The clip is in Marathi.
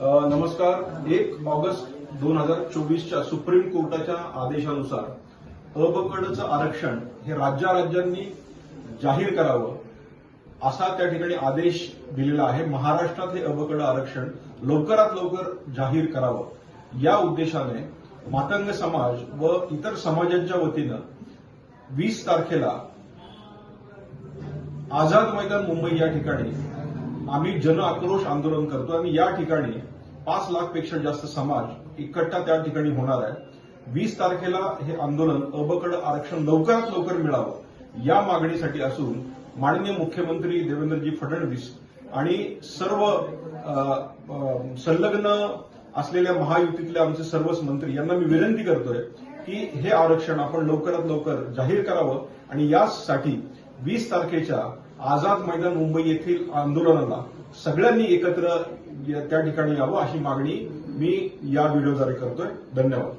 नमस्कार. 1 ऑगस्ट 2024च्या सुप्रीम कोर्टाच्या आदेशानुसार अ ब कडचं आरक्षण हे राज्यांनी जाहीर करावं असा त्या ठिकाणी आदेश दिलेला आहे. महाराष्ट्रात हे अ ब कड आरक्षण लवकरात लवकर जाहीर करावं या उद्देशाने मातंग समाज व इतर समाजांच्या वतीनं 20 तारखेला आझाद मैदान मुंबई या ठिकाणी आम्ही जन आक्रोश आंदोलन करतो आणि या ठिकाणी 5 लाखपेक्षा जास्त समाज इकट्ठा त्या ठिकाणी होणार आहे. 20 तारखेला हे आंदोलन अ ब कडं आरक्षण लवकरात लवकर मिळावं या मागणीसाठी असून माननीय मुख्यमंत्री देवेंद्रजी फडणवीस आणि सर्व संलग्न असलेल्या महायुतीतले आमचे सर्वच मंत्री यांना मी विनंती करतोय की हे आरक्षण आपण लवकरात लवकर जाहीर करावं आणि यासाठी 20 तारखेच्या आझाद मैदान मुंबई येथील आंदोलनाला सगळ्यांनी एकत्र त्या ठिकाणी यावं अशी मागणी मी या व्हिडिओद्वारे करतोय. धन्यवाद.